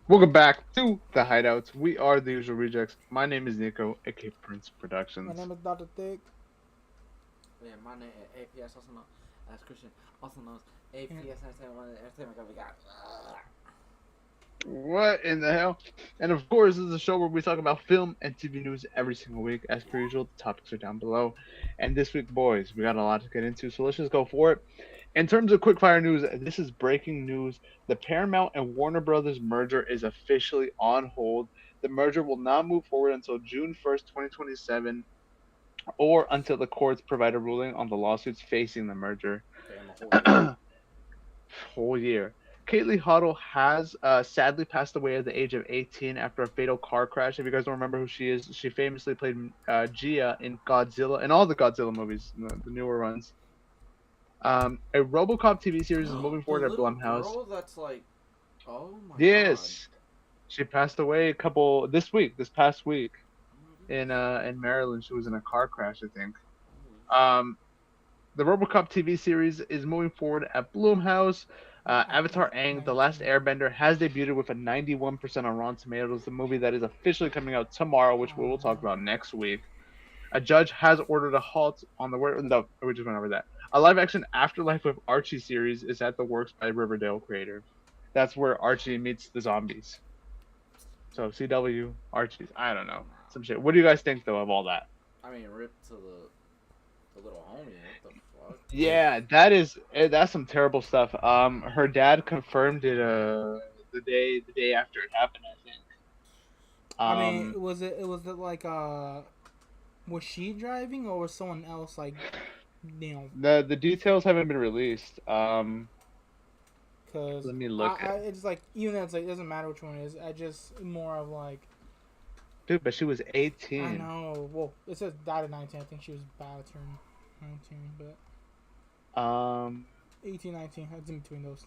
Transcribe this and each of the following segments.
Welcome back to the Hideouts. We are the Usual Rejects. My name is Neco, aka Prince My Productions. name is Dr. Thick. Yeah, my name is APS, also known as Christian, also known as APS Entertainment. We got. What in the hell? And of course, this is a show where we talk about film and TV news every single week. As per usual, the topics are down below. And this week, boys, we got a lot to get into, so let's just go for it. In terms of quickfire news, this is breaking news. The Paramount and Warner Brothers merger is officially on hold. The merger will not move forward until June 1st, 2027, or until the courts provide a ruling on the lawsuits facing the merger. Damn, a whole year. Whole year. Kaylee Huddle has sadly passed away at the age of 18 after a fatal car crash. If you guys don't remember who she is, she famously played Gia in Godzilla, in all the Godzilla movies, the newer ones. A RoboCop TV series is moving forward The at little Blumhouse. girl that's like, oh my Yes, she passed away this past week, god. in Maryland. She was in a car crash, I think. The RoboCop TV series is moving forward at Blumhouse. Avatar Aang, The Last Airbender, has debuted with a 91% on Rotten Tomatoes, the movie that is officially coming out tomorrow, which we will talk about next week. A judge has ordered a halt on the work. No, we just went over that. A live-action Afterlife with Archie series is at the works by Riverdale creator. That's where Archie meets the zombies. So CW, Archie's, I don't know, some shit. What do you guys think though of all that? I mean, rip to the little homie. What the fuck? Yeah, that's some terrible stuff. Her dad confirmed it the day after it happened, I think. I mean, was it like was she driving or was someone else like, the details haven't been released. Cause Let me look. It's like, even though it's like, it doesn't matter which one it is. I just more of like. Dude, but she was 18. I know. Well, it says died at 19. I think she was about to turn 19, but 18, 19. It's in between those.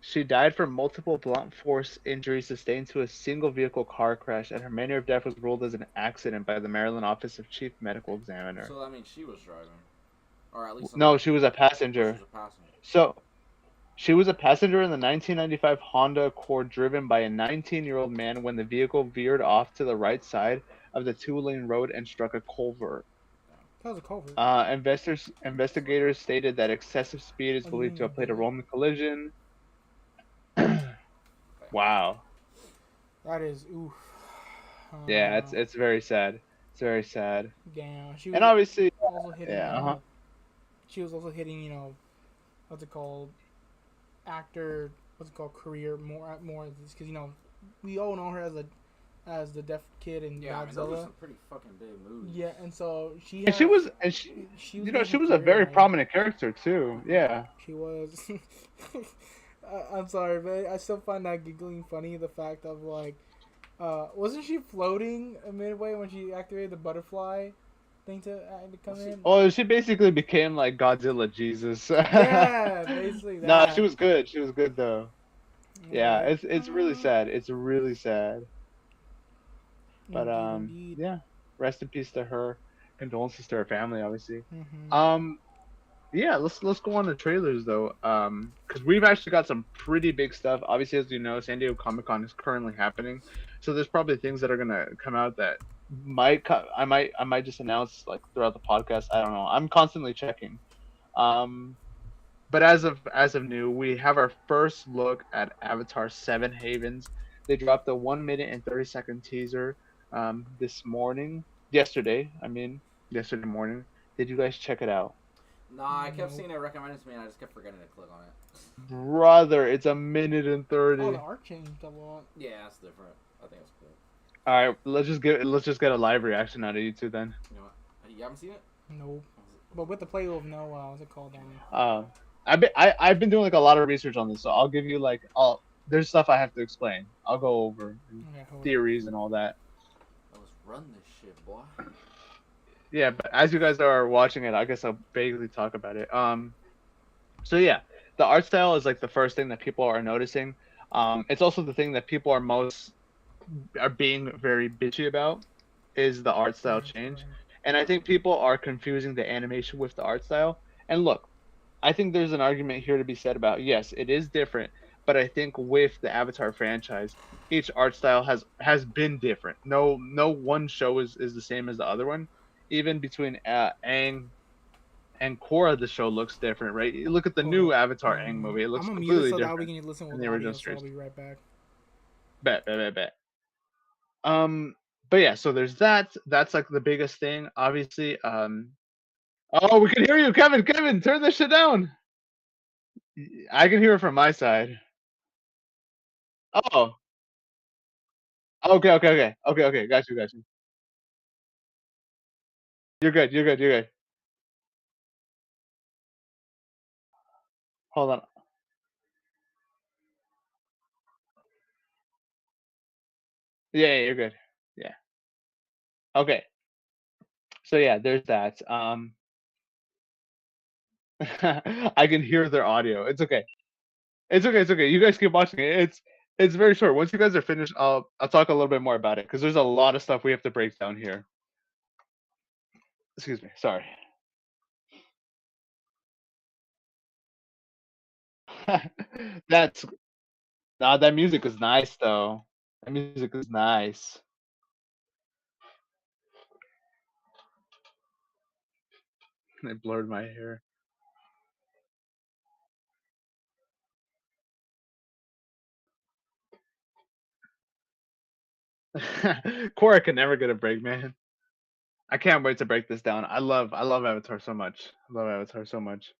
She died from multiple blunt force injuries sustained to a single vehicle car crash, and her manner of death was ruled as an accident by the Maryland Office of Chief Medical Examiner. So that means she was driving, or at least no, she was a passenger. She was a passenger. So, she was a passenger in the 1995 Honda Accord driven by a 19-year-old man when the vehicle veered off to the right side of the two-lane road and struck a culvert. That was a culvert. Investigators stated that excessive speed is believed to have played a role in the collision. Wow. That is oof. Yeah, it's very sad. It's very sad. Damn. She was and obviously, also hitting. She was also hitting. What's it called? Actor. What's it called? Career more because we all know her as the deaf kid in Godzilla. I mean, those are some pretty fucking big movies. Yeah, and so she was a very prominent character too. Yeah. She was. I'm sorry, but I still find that giggling funny. The fact of like, wasn't she floating midway when she activated the butterfly thing to come in? Oh, she basically became like Godzilla Jesus. Yeah, basically that. No, she was good. She was good though. Yeah, it's really sad. It's really sad. But Indeed. yeah, rest in peace to her. Condolences to her family, obviously. Mm-hmm. Yeah, let's go on to trailers though. Because we've actually got some pretty big stuff. Obviously, as you know, San Diego Comic-Con is currently happening, so there's probably things that are gonna come out that I might just announce like throughout the podcast. I don't know. I'm constantly checking. But as of new, we have our first look at Avatar 7 Havens. They dropped a 1 minute and 30-second teaser yesterday morning. Did you guys check it out? Nah, I kept seeing it recommended to me and I just kept forgetting to click on it. Brother, it's 1 minute and 30. Oh, the art changed a lot. Yeah, that's different. I think it's cool. Alright, let's just get a live reaction out of you two then. You know what? You haven't seen it? No. But with the play of what's it called? I've been doing like a lot of research on this, so I'll give you like there's stuff I have to explain. I'll go over theories and all that. Let's run this shit, boy. Yeah, but as you guys are watching it, I guess I'll vaguely talk about it. So yeah, the art style is like the first thing that people are noticing. It's also the thing that people are being very bitchy about is the art style change. And I think people are confusing the animation with the art style. And look, I think there's an argument here to be said about yes, it is different, but I think with the Avatar franchise, each art style has been different. No one show is the same as the other one. Even between Aang and Korra, the show looks different, right? You look at the Hold new up. Avatar Aang movie; it I'm looks gonna mute it completely so that we different can listen than with the original audio. So I'll series. be right back. Bet. Um, but yeah, so there's that. That's like the biggest thing, obviously. Oh, we can hear you, Kevin. Kevin, turn this shit down. I can hear it from my side. Oh, okay. Got you. You're good. Hold on. Yeah, you're good. Yeah. Okay. So yeah, there's that. I can hear their audio. It's okay. It's okay. You guys keep watching it. It's very short. Once you guys are finished, I'll talk a little bit more about it because there's a lot of stuff we have to break down here. Excuse me. Sorry. That's that music is nice though. That music is nice. It blurred my hair. Korra can never get a break, man. I can't wait to break this down. I love Avatar so much. I love Avatar so much.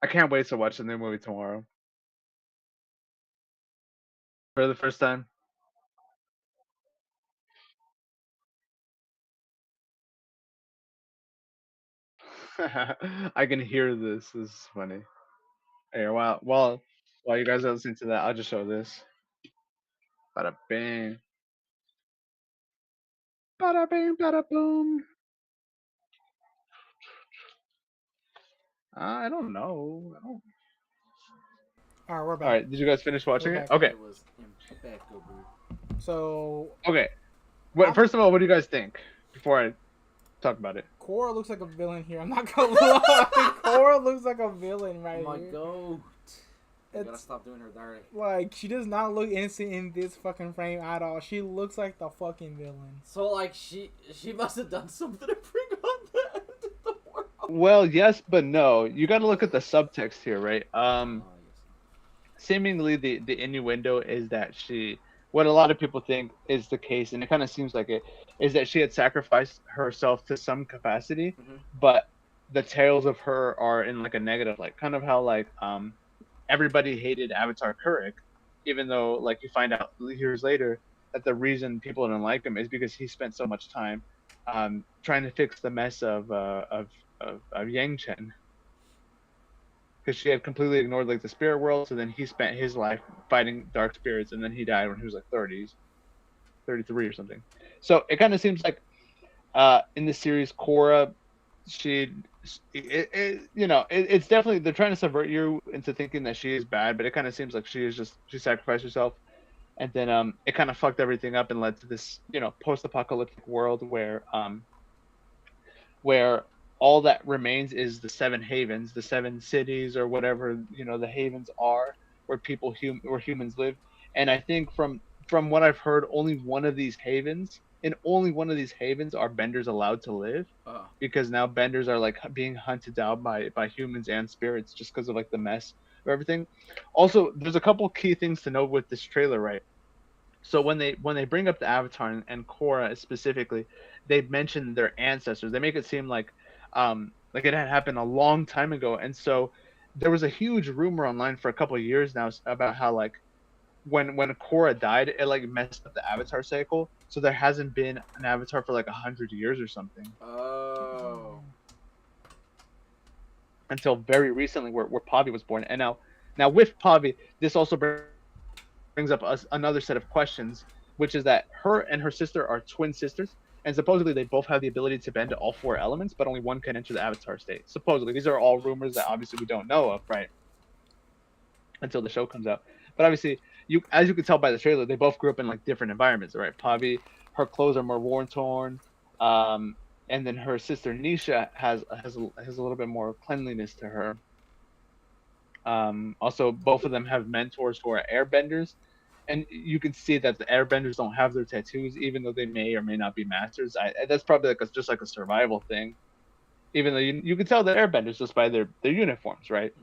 I can't wait to watch the new movie tomorrow for the first time. I can hear this. This is funny. Here, while you guys are listening to that, I'll just show this. Bada bing, bada boom. I don't know. All right, we're All back. right, did you guys finish We're watching it? back. Okay, It was impeccable. So okay. What? I'm First of all, what do you guys think before I talk about it? Korra looks like a villain here. I'm not gonna lie. Korra looks like a villain right My here. goat. You gotta It's stop doing her dirty. like she does not look innocent in this fucking frame at all. She looks like the fucking villain. So like she must have done something to bring on the end of the world. Well, yes, but no. You got to look at the subtext here, right? Yes. Seemingly the innuendo is that she, what a lot of people think is the case, and it kind of seems like it, is that she had sacrificed herself to some capacity, Mhm. but the tales of her are in like a negative, like kind of how like everybody hated Avatar Kuruk, even though like you find out years later that the reason people didn't like him is because he spent so much time trying to fix the mess of Yangchen, because she had completely ignored like the spirit world. So then he spent his life fighting dark spirits, and then he died when he was like 30s, 33 or something. So it kind of seems like in the series, Korra, she, it's definitely they're trying to subvert you into thinking that she is bad, but it kind of seems like she sacrificed herself, and then it kind of fucked everything up and led to this post-apocalyptic world where all that remains is the seven havens, the seven cities or whatever the havens are, where where humans live. And I think from what I've heard, only one of these havens, in only one of these havens, are benders allowed to live, Uh, because now benders are like being hunted down by humans and spirits just because of like the mess of everything. Also, there's a couple key things to note with this trailer, right? So when they bring up the Avatar and Korra specifically, they mention their ancestors. They make it seem like it had happened a long time ago, and so there was a huge rumor online for a couple of years now about how like when Korra died, it like messed up the Avatar cycle. So there hasn't been an Avatar for like 100 years or something oh. until very recently, where Pavi was born. And now with Pavi, this also brings up another set of questions, which is that her and her sister are twin sisters, and supposedly they both have the ability to bend to all four elements, but only one can enter the Avatar state. Supposedly, these are all rumors that obviously we don't know of, right? Until the show comes out. But obviously, as you can tell by the trailer, they both grew up in like different environments, right? Pavi, her clothes are more worn torn. Um, and then her sister Nisha has a little bit more cleanliness to her. Also, both of them have mentors who are airbenders, and you can see that the airbenders don't have their tattoos, even though they may or may not be masters. That's probably like just like a survival thing. Even though you can tell they're airbenders just by their uniforms, right?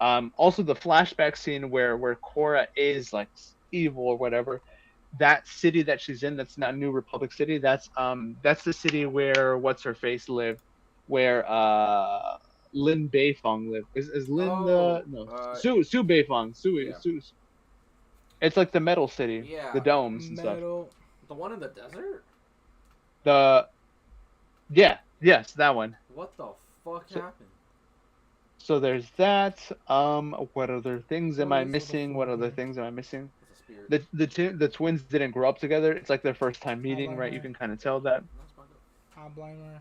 Mm-hmm. Also, the flashback scene where Korra is like evil or whatever, that city that she's in, that's not New Republic City. That's the city where what's her face lived, where Lin Beifong lived. Is Lin Oh, no Su Beifong yeah, Su. It's like the metal city, the yeah. domes and stuff. Metal. The one in the desert. The yeah yes that one. What the fuck So happened? so there's that. What other things am What I is with the missing? What other floating? things am I missing? It's a spirit. The twins didn't grow up together. It's like their first time I meeting, blame right? You her. can kind of tell that. That's fucked up. I blame her.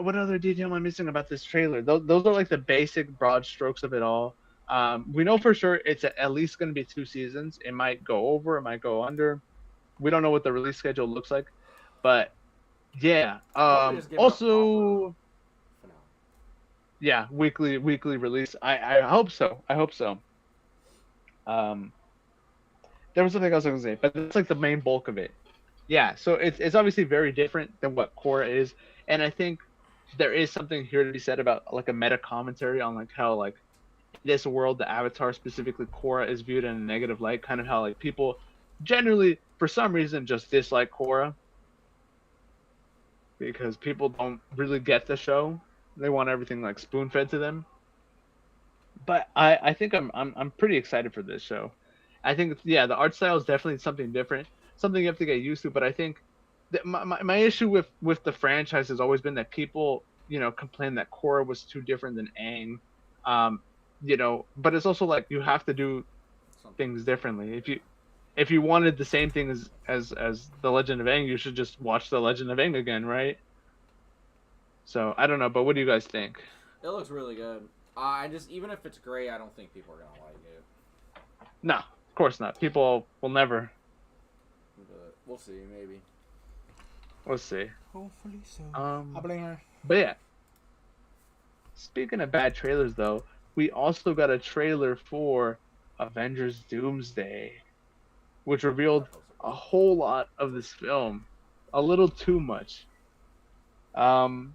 What other detail am I missing about this trailer? Those are like the basic broad strokes of it all. We know for sure it's at least going to be 2 seasons. It might go over, it might go under. We don't know what the release schedule looks like, but yeah. I hope they just give it a proper Also, finale. yeah, weekly release. I hope so. I hope so. Um, there was something else I was gonna say, but that's like the main bulk of it. Yeah, so it's obviously very different than what Korra is, and I think there is something here to be said about like a meta commentary on like how like in this world the Avatar, specifically Korra, is viewed in a negative light, kind of how like people generally for some reason just dislike Korra because people don't really get the show. They want everything like spoon fed to them. But I think I'm pretty excited for this show. I think yeah, the art style is definitely something different, something you have to get used to. But I think that my issue with the franchise has always been that people complain that Korra was too different than Aang, um, But it's also like you have to do Something. things differently. If you wanted the same thing as the Legend of Aang, you should just watch the Legend of Aang again, right? So I don't know, but what do you guys think? It looks really good. I just even if it's gray, I don't think people are gonna like it. No, of course not. People will never. But we'll see, maybe. Let's see. Hopefully so. Um, I blame her. but yeah. Speaking of bad trailers, though, we also got a trailer for Avengers Doomsday, which revealed That poster a was whole lot of this film, a little too much. Um,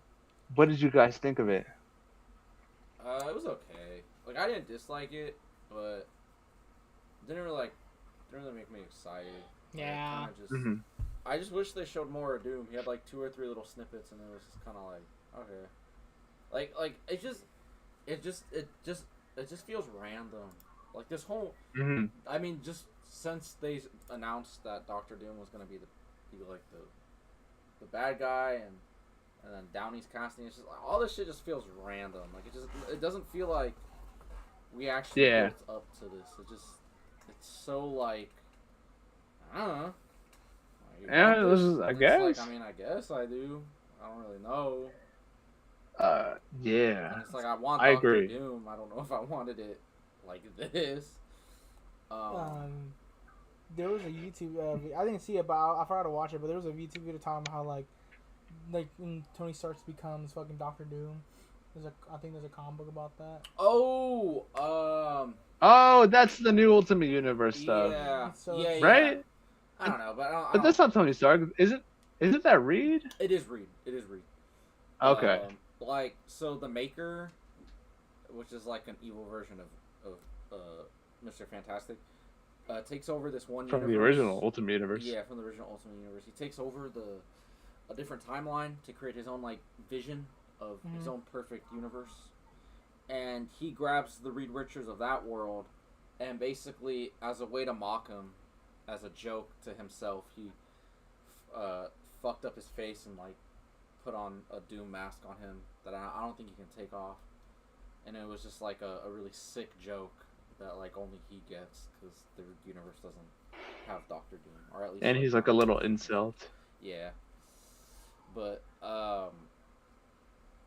what did you guys think of it? It was okay. Like I didn't dislike it, but didn't really make me excited. Like, Yeah. kinda just, Hmm. I just wish they showed more of Doom. He had like 2 or 3 little snippets, and it was just kind of like okay, like it just feels random. Like this whole, Hmm. I mean, just since they announced that Doctor Doom was gonna be the bad guy and then Downey's casting, it's just like all this shit just feels random. Like it doesn't feel like we actually Yeah. built up to this. It's so like I don't know. Like, you Yeah, want this is, And I it's guess. like, I mean, I guess I do. I don't really know. Yeah, And it's like I want I Doctor agree. Doom. I don't know if I wanted it like this. There was a YouTube. I didn't see it, but I forgot to watch it. But there was a YouTube video talking about how like when Tony Stark becomes fucking Doctor Doom. I think there's a comic book about that. Oh, that's the new Ultimate Universe stuff, Yeah, So- yeah. right? I don't know, but I But don't. that's not Tony Stark, is it? Isn't that Reed? It is Reed. It is Reed. Okay. Like so, the Maker, which is like an evil version of Mr. Fantastic, takes over this one From universe. the original Ultimate Universe. Yeah, from the original Ultimate Universe. He takes over a different timeline to create his own like vision of his own perfect universe, and he grabs the Reed Richards of that world, and basically as a way to mock him, as a joke to himself, he fucked up his face and like put on a Doom mask on him that I don't think he can take off, and it was just like a really sick joke that like only he gets because the universe doesn't have Doctor Doom, or at least. And he's like a little insult. Yeah, but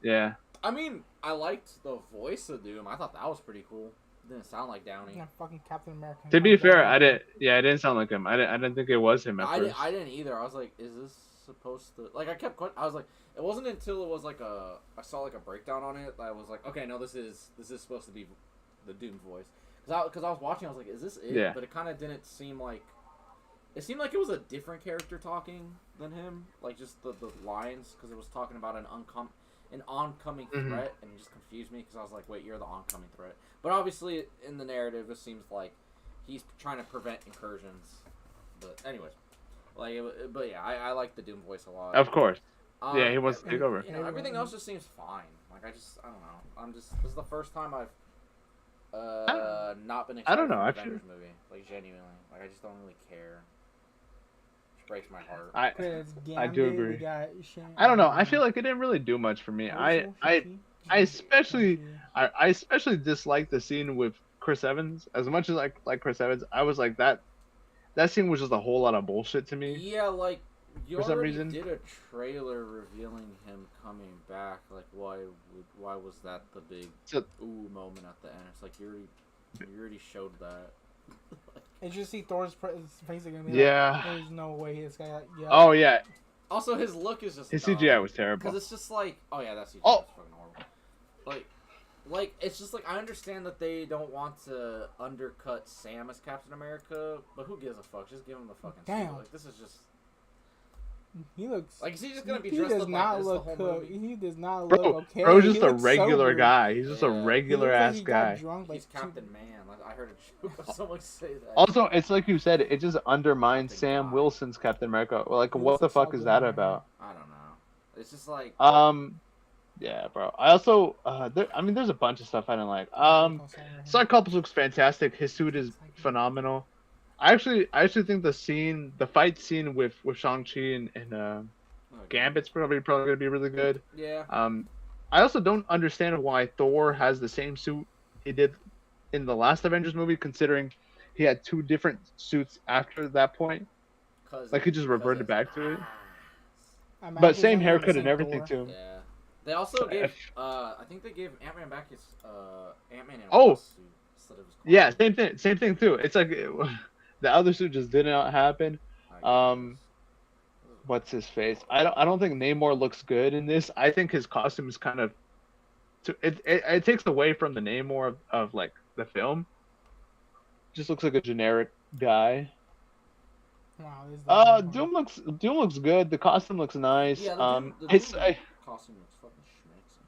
Yeah. I mean, I liked the voice of Doom. I thought that was pretty cool. It didn't sound like Downey. Yeah, fucking Captain America. To be fair, I didn't. Yeah, it didn't sound like him. I didn't think it was him at I first. didn't either. I was like, is this supposed to like. I was like, it wasn't until it was like I saw like a breakdown on it that I was like, okay, no, this is supposed to be the Doom voice. Because I was watching, I was like, is this it? Yeah. But it kind of didn't seem like. It seemed like it was a different character talking than him, like just the lines, because it was talking about an oncoming threat, and it just confused me because I was like, wait, you're the oncoming threat. But obviously, in the narrative, it seems like he's trying to prevent incursions. But anyways, but yeah, I like the Doom voice a lot. Of course. Yeah, he wants to take over. You know, everything else just seems fine. Like I don't know. This is the first time I've not been excited for an Avengers movie. Like genuinely, like I just don't really care. Breaks my heart. I do agree. I don't know. I feel like it didn't really do much for me. I especially dislike the scene with Chris Evans. As much as I like Chris Evans, I was like that scene was just a whole lot of bullshit to me. Yeah, like you for some already reason. did a trailer revealing him coming back. Like why was that the big ooh moment at the end? It's like you already showed that. It's just see Thor's face again. Yeah. There's no way this guy. Yeah. Oh yeah. Also, his look is just. His CGI was terrible. Because it's just like, oh yeah, that CGI is fucking horrible. Like it's just like I understand that they don't want to undercut Sam as Captain America, but who gives a fuck? Just give him the fucking suit. Like this is just. He looks like is he just gonna be dressed up like this the whole movie? He does not look okay. Bro's just a regular guy. He's just a regular ass guy. He's Captain Man. I heard someone say that. Also, it's like you said. It just undermines Sam Wilson's Captain America. Like, what the fuck is that about? I don't know. It's just like. Yeah, bro. I also, there's a bunch of stuff I didn't like. Cyclops looks fantastic. His suit is phenomenal. I actually think the fight scene with Shang-Chi and Gambit's probably gonna be really good. Yeah. I also don't understand why Thor has the same suit he did in the last Avengers movie, considering he had two different suits after that point. Like he just reverted back to it. But same haircut and everything too. Yeah. They also gave I think they gave Ant-Man back his Ant-Man in suit instead of his yeah, same thing too. It's like the other suit just did not happen. What's his face? I don't think Namor looks good in this. I think his costume is kind of it takes away from the Namor of like the film. Just looks like a generic guy. Wow, Doom looks good. The costume looks nice. Yeah, the costume looks fucking schmexy.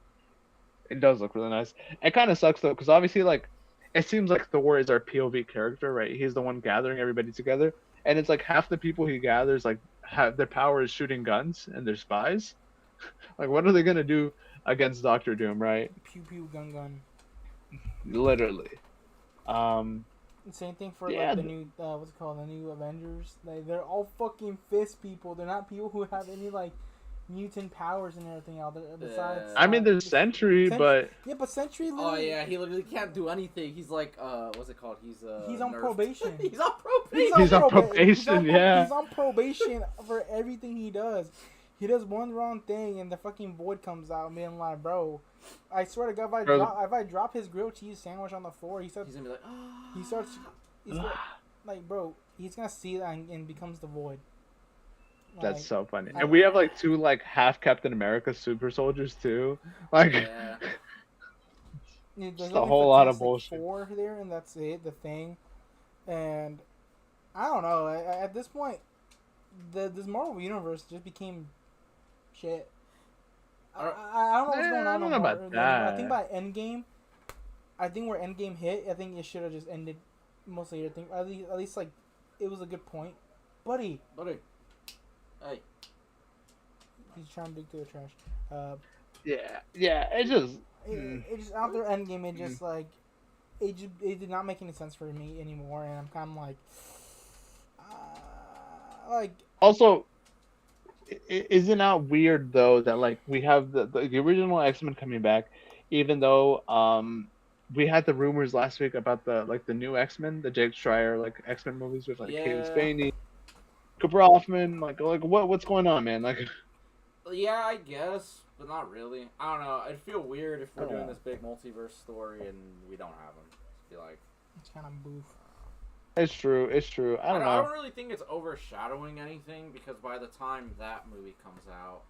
It does look really nice. It kind of sucks though, because obviously like it seems like Thor is our POV character, right? He's the one gathering everybody together, and it's like half the people he gathers like have their power is shooting guns and they're spies. Like, what are they gonna do against Doctor Doom, right? Pew pew gun gun. Literally. Same thing for like the new what's it called, the new Avengers. They're all fucking fist people. They're not people who have any like mutant powers and everything else. Besides, I mean, there's Sentry, but but Sentry. Oh yeah, he literally can't do anything. He's like, what's it called? He's on probation. He's on probation. He's on probation. Yeah. He's on probation for everything he does. He does one wrong thing and the fucking void comes out, being like, bro, I swear to God, if I drop his grilled cheese sandwich on the floor, he's gonna be like, he's like, bro, he's gonna see that and becomes the void. Like, that's so funny. And we have like two like half Captain America super soldiers too. Like, just a whole lot of bullshit. 4 there, and that's it. The thing, and I don't know. At this point, this Marvel universe just became shit. I don't know what's going on. I don't know about that. I think by Endgame, where Endgame hit, I think it should have just ended mostly. I think at least like it was a good point, buddy. Hey. He's trying to dig through the trash. Yeah. It just after Endgame, it just like it did not make any sense for me anymore, and I'm kind of like. Also, isn't it weird though that like we have the original X-Men coming back, even though we had the rumors last week about the new X-Men, the Jake Schreier like X-Men movies with like Caitlin Spaney, Cooper Hoffman, like what's going on, man? Like, yeah, I guess, but not really. I don't know. I'd feel weird if we're doing this big multiverse story and we don't have them. I feel like it's kind of boof. It's true. It's true. I don't I know. don't really think it's overshadowing anything because by the time that movie comes out,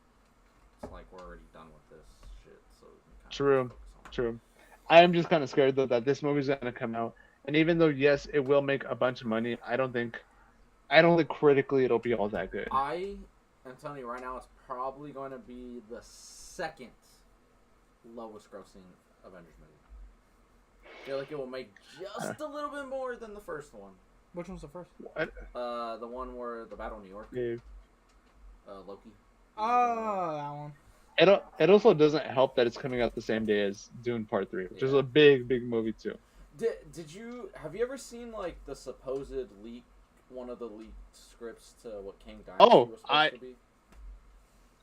it's like we're already done with this shit. So we can kind of just True. focus on it. True. I am just kind of scared though that this movie's gonna come out, and even though yes, it will make a bunch of money, I don't think critically it'll be all that good. I am telling you right now, it's probably going to be the second lowest grossing Avengers movie. I feel like it will make just a little bit more than the first one. Which one's the first? What? The one where the Battle of New York. Yeah. Loki. Oh, that one. It also doesn't help that it's coming out the same day as Dune Part 3, which is a big movie too. Have you ever seen like the supposed leak, one of the leaked scripts to what King Dynasty was supposed to be?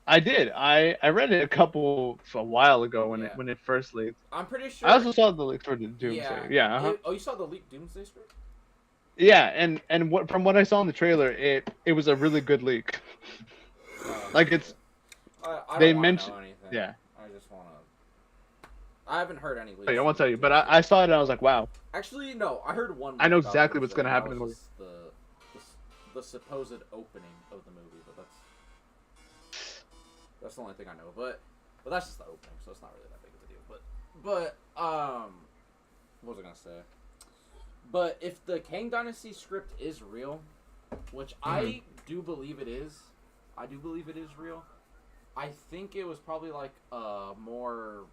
I did. I read it a while ago when it first leaked. I'm pretty sure. I also saw the leak for Doomsday. Yeah. Uh-huh. Oh, you saw the leaked Doomsday script? Yeah, and from what I saw in the trailer, it was a really good leak. Like it's. I they don't mentioned. know anything. Yeah. I just want to. I haven't heard any leaks. I won't tell you, but I saw it and I was like, wow. Actually, no. I heard one. I know exactly what's gonna happen in the movie. The supposed opening of the movie, but that's the only thing I know. But that's just the opening, so it's not really that big of a deal. But what was I gonna say? But if the Kang Dynasty script is real, which I do believe it is, real. I think it was probably like a more,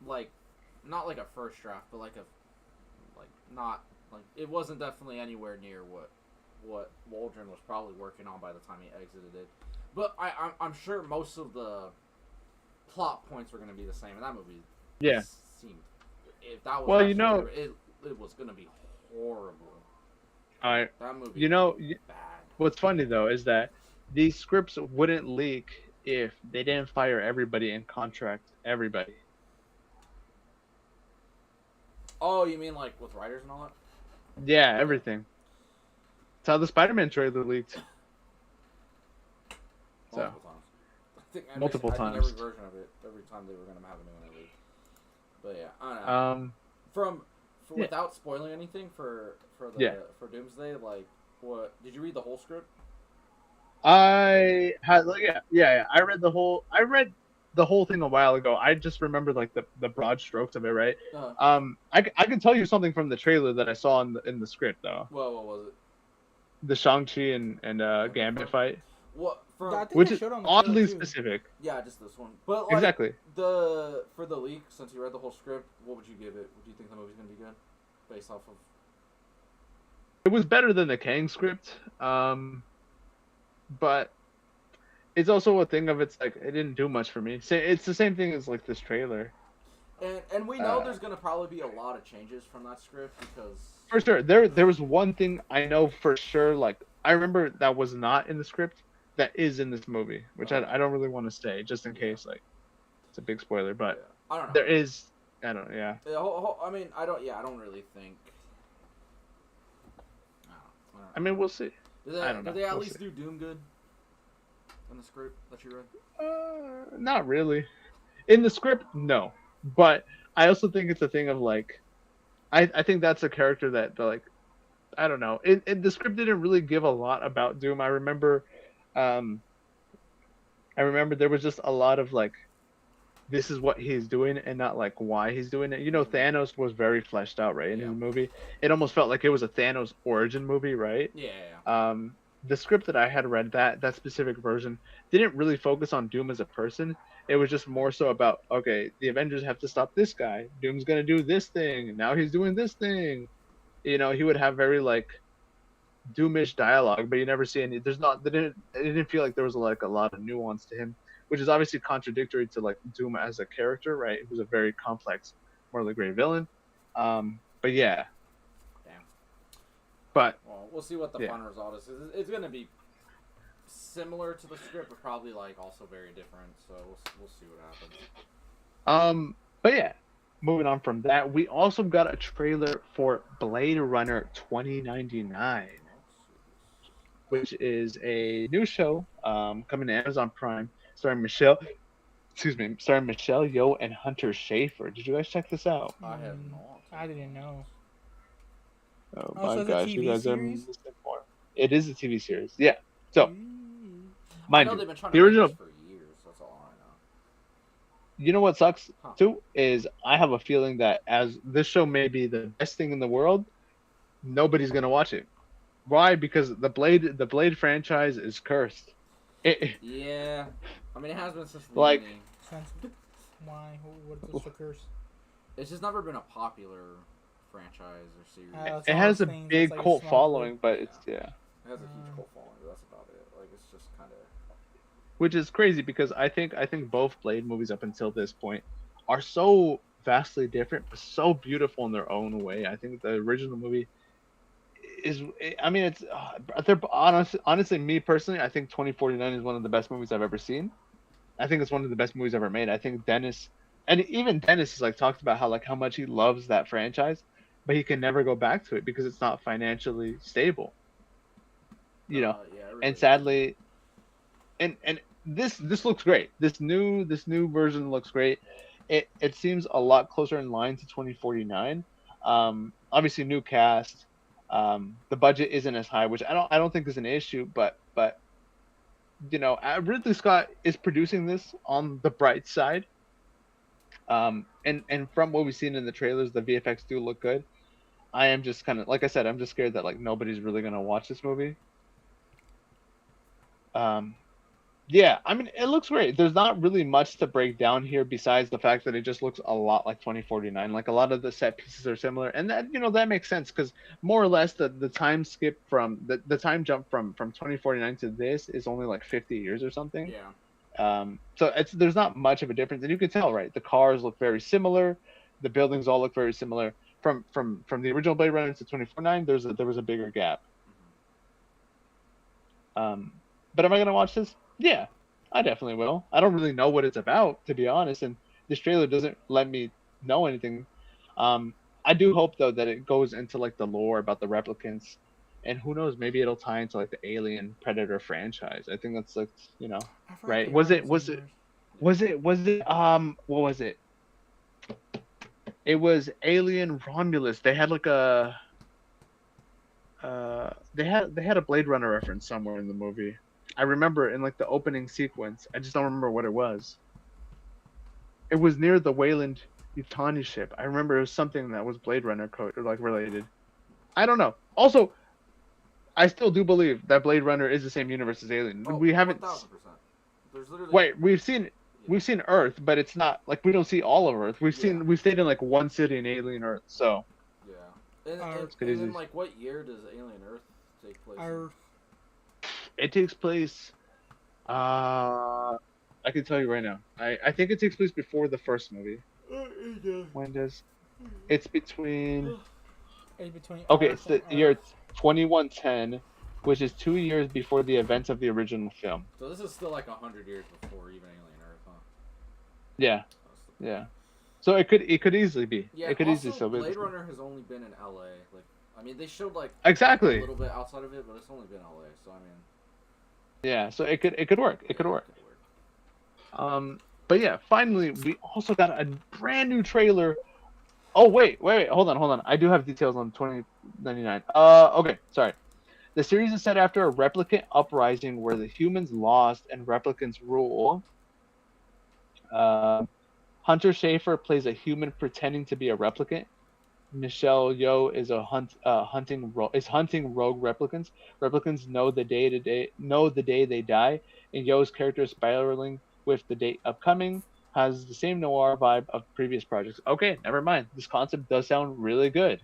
like, not like a first draft, but like not like it wasn't definitely anywhere near what Waldron was probably working on by the time he exited it. But I'm sure most of the plot points were going to be the same in that movie. Yeah. If that was it was going to be horrible. That movie bad. What's funny though is that these scripts wouldn't leak if they didn't fire everybody and contract everybody. Oh, you mean like with writers and all that? Yeah, everything. That's how the Spider-Man trailer leaked. Multiple times. I think every version of it, every time they were going to have a new one leaked. But yeah, I don't know. Without spoiling anything for Doomsday, like, what did you read the whole script? I had I read the whole thing a while ago. I just remember like the broad strokes of it, right? I can tell you something from the trailer that I saw in the script though. Well, what was it? The Shang-Chi and Gambit fight. What? Which is oddly specific. Yeah, just this one. But like, exactly. For the leak, since you read the whole script, what would you give it? Would you think the movie's gonna be good, based off of? It was better than the Kang script, but it's also a thing of it's like it didn't do much for me. It's the same thing as like this trailer. And we know there's gonna probably be a lot of changes from that script because. For sure, there was one thing I know for sure. Like I remember that was not in the script. That is in this movie, which I don't really want to say, just in case, like, it's a big spoiler. But I don't know. There is, I don't, yeah. I mean, I don't really think. I don't know. I mean, we'll see. Did they at least do Doom good in the script that you read? Not really. In the script, no. But I also think it's a thing of like, I think that's a character that like, I don't know. The script didn't really give a lot about Doom. I remember there was just a lot of like, this is what he's doing and not like why he's doing it. You know, Thanos was very fleshed out, right? In the movie, it almost felt like it was a Thanos origin movie, right? Yeah. The script that I had read, that specific version, didn't really focus on Doom as a person. It was just more so about, okay, the Avengers have to stop this guy. Doom's gonna do this thing. Now he's doing this thing. You know, he would have very like Doomish dialogue, but you never see any. It didn't feel like there was like a lot of nuance to him, which is obviously contradictory to like Doom as a character, right? He was a very complex, morally gray villain. But yeah. Damn. But well, we'll see what the final result is. It's gonna be similar to the script, but probably like also very different. So we'll see what happens. But yeah. Moving on from that, we also got a trailer for Blade Runner 2099. Which is a new show coming to Amazon Prime, starring Michelle Yeoh and Hunter Schafer. Did you guys check this out? I have not. I didn't know. Oh Oh, my so it's a gosh, you TV guys are series. misinformed. It is a TV series. Yeah. So, Ooh. I mind know you, they've been trying to the make this original. for years. That's all I know. You know what sucks Huh. too is I have a feeling that as this show may be the best thing in the world, nobody's gonna watch it. Why? Because the Blade franchise is cursed. It Yeah. I mean, it has been since the like beginning. Sense. Why? What's the curse? It's just never been a popular franchise or series. It's it one of has those a things that's big like a cult small blip. following, but Yeah. it's yeah, It has a huge cult following, but that's about it. Like, it's just kind of. which is crazy because I think both Blade movies up until this point are so vastly different, but so beautiful in their own way. I think the original movie is I mean it's they're honestly me personally I think 2049 is one of the best movies I've ever seen. I think it's one of the best movies ever made. I think Dennis and even Dennis has like talked about how much he loves that franchise, but he can never go back to it because it's not financially stable, you know. Yeah, it And really isn't. sadly, and this looks great. This new version looks great. It seems a lot closer in line to 2049. Obviously new cast. The budget isn't as high, which I don't think is an issue, but Ridley Scott is producing this on the bright side. And from what we've seen in the trailers, the VFX do look good. I am just kind of like I said, I'm just scared that like nobody's really gonna watch this movie. Um, Yeah, I mean, it looks great. There's not really much to break down here besides the fact that it just looks a lot like 2049. Like a lot of the set pieces are similar, and that makes sense because more or less the time skip from the time jump from 2049 to this is only like 50 years or something. Yeah. So there's not much of a difference, and you can tell, right? The cars look very similar, the buildings all look very similar. From the original Blade Runner to 2049, there was a bigger gap. Um, but am I gonna watch this? Yeah, I definitely will. I don't really know what it's about, to be honest, and this trailer doesn't let me know anything. I do hope though that it goes into like the lore about the replicants, and who knows, maybe it'll tie into like the Alien Predator franchise. I think that's like I forgot right. they are Was in the it same was it universe. was it was it what was it? It was Alien Romulus. They had like a they had a Blade Runner reference somewhere in the movie. I remember in like the opening sequence. I just don't remember what it was. It was near the Wayland Yutani ship. I remember it was something that was Blade Runner code or like related. I don't know. Also, I still do believe that Blade Runner is the same universe as Alien. Oh, We one haven't thousand percent. There's literally. wait. Yeah. We've seen Earth, but it's not like we don't see all of Earth. Yeah. We've stayed in like one city in Alien Earth. So Yeah. And, Our- and, it's and then, crazy. like, what year does Alien Earth take place in? Our It takes place. I can tell you right now. I think it takes place before the first movie. When does? It's between. it's between Okay, Earth it's and the year Earth. 2110, which is 2 years before the events of the original film. So this is still like 100 years before even Alien Earth, huh? Yeah, That's the- yeah. So it could easily be. Yeah. It could Also, easily still be. Blade Runner has only been in LA. Like, I mean, they showed like Exactly. a little bit outside of it, but it's only been LA. So I mean, Yeah. So it could work. It could yeah, work. It could work. But yeah, finally we also got a brand new trailer. Oh wait, hold on. I do have details on 2099. Okay, sorry. The series is set after a replicant uprising where the humans lost and replicants rule. Uh, Hunter Schafer plays a human pretending to be a replicant. Michelle Yeoh is hunting rogue replicants. Replicants know the day they die, and Yeoh's character is spiraling with the date upcoming. Has the same noir vibe of previous projects. Okay, never mind. This concept does sound really good.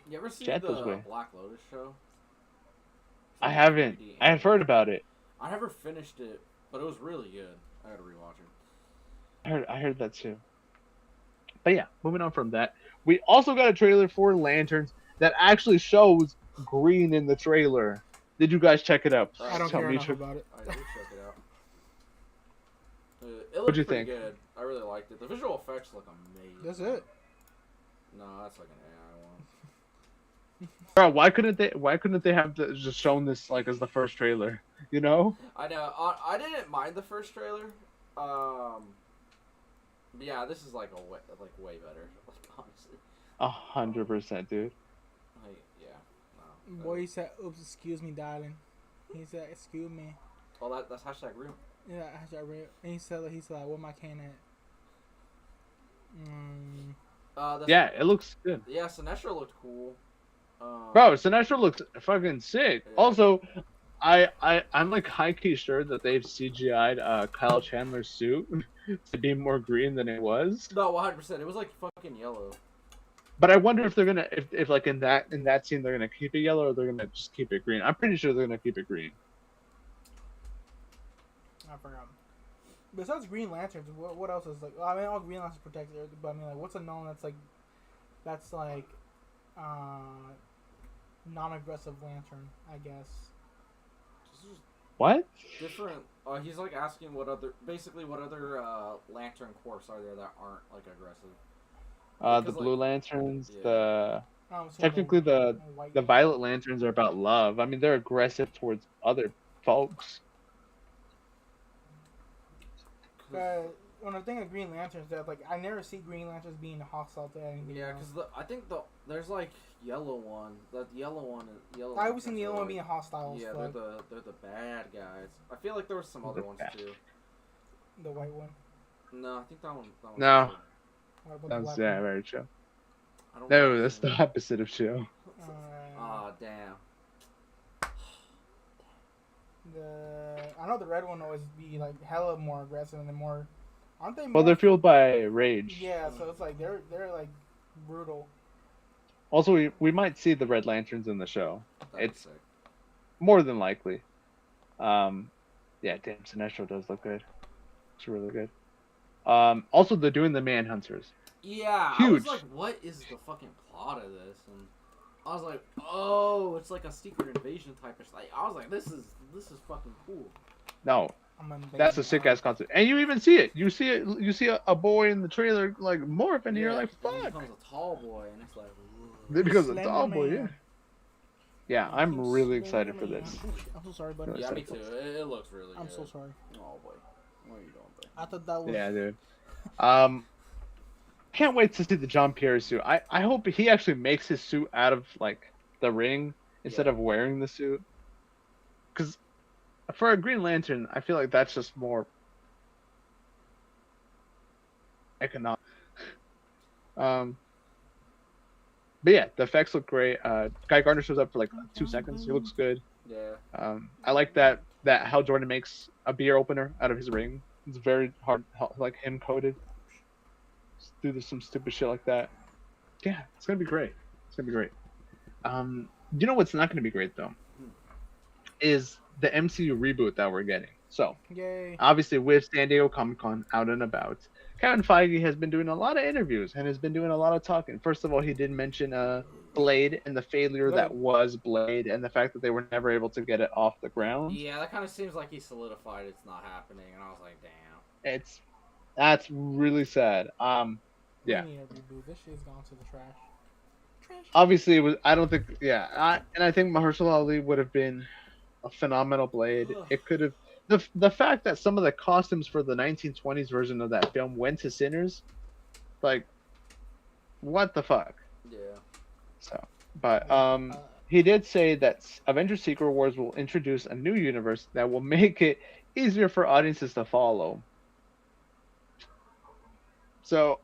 You ever see Chat those the way. Black Lotus show? It's I like a haven't. 3D I have heard anime. about it. I never finished it, but it was really good. I gotta rewatch it. I heard that too. But yeah, moving on from that, we also got a trailer for Lanterns that actually shows green in the trailer. Did you guys check it out? I don't Tell care me, enough about it. I did check it out. It What'd looked you pretty think? good. I really liked it. The visual effects look amazing. That's it. No, that's like an AI one. Bro, why couldn't they have just shown this like as the first trailer? You know? I know. I didn't mind the first trailer. But yeah, this is like way better. Like, honestly, 100%, dude. Like, yeah. No. Boy, he said, "Oops, excuse me, darling." He said, "Excuse me." Oh, that's hashtag real. Yeah, hashtag real. And he said, like, "Where my can at?" Yeah, it looks good. Yeah, Sinestro looked cool. Bro, Sinestro looks fucking sick. Yeah. Also, I'm like high key sure that they've CGI'd Kyle Chandler's suit to be more green than it was. No, 100%. It was like fucking yellow. But I wonder if they're gonna if like in that scene they're gonna keep it yellow or they're gonna just keep it green. I'm pretty sure they're gonna keep it green. I forgot. Besides Green Lanterns, what else is like? Well, I mean, all Green Lanterns protect Earth, but I mean, like, what's a known that's like, non-aggressive lantern? I guess. What? Different. He's like asking what other Lantern Corps are there that aren't like aggressive. The Blue Lanterns, yeah. technically the Violet Lanterns are about love. I mean, they're aggressive towards other folks. When I think of Green Lanterns, that like I never see Green Lanterns being hostile to anything. Yeah, because I think there's like yellow one. The yellow one is yellow. I always seen the yellow one being hostile. Yeah, they're the bad guys. I feel like there were some other ones too. The white one. No, I think that one. No. That's very chill. No, that's the opposite of chill. Damn. I know the red one always be like hella more aggressive and more. Aren't they? Well, they're fueled by rage. Yeah, so it's like they're like brutal. Also, we might see the Red Lanterns in the show. It's sick. More than likely. Yeah, damn, Sinestro does look good. It's really good. Also, they're doing the Manhunters. Yeah, huge. I was like, what is the fucking plot of this? And I was like, oh, it's like a secret invasion type of stuff. I was like, this is fucking cool. No, that's a sick ass concept, and you even see it. You see a boy in the trailer like morph, and you're like, fuck. He becomes a tall boy, and it's like, it becomes a tall boy, yeah. Yeah, I'm really excited for this. I'm so sorry, buddy. Yeah, me too. It looks really good. I'm so sorry. Oh boy, what are you doing, buddy? I thought that was. Yeah, dude. Can't wait to see the John Pierre suit. I hope he actually makes his suit out of like the ring instead of wearing the suit. Because for a Green Lantern, I feel like that's just more economic. But yeah, the effects look great. Guy Gardner shows up for like 2 seconds. He looks good. Yeah. I like that Hal Jordan makes a beer opener out of his ring. It's very hard, like him coated. Do some stupid shit like that. Yeah, it's gonna be great. It's gonna be great. You know what's not gonna be great though? Is the MCU reboot that we're getting. So, yay. Obviously with San Diego Comic-Con out and about, Kevin Feige has been doing a lot of interviews and has been doing a lot of talking. First of all, he did mention Blade and the failure that was Blade and the fact that they were never able to get it off the ground. Yeah, that kind of seems like he solidified it's not happening, and I was like, damn. That's really sad. Yeah. We need a reboot. This shit's gone to the trash. Obviously, it was. I don't think. Yeah, I think Mahershala Ali would have been a phenomenal Blade. It could have. The fact that some of the costumes for the 1920s version of that film went to Sinners, like, what the fuck? Yeah. So, but he did say that Avengers: Secret Wars will introduce a new universe that will make it easier for audiences to follow. So,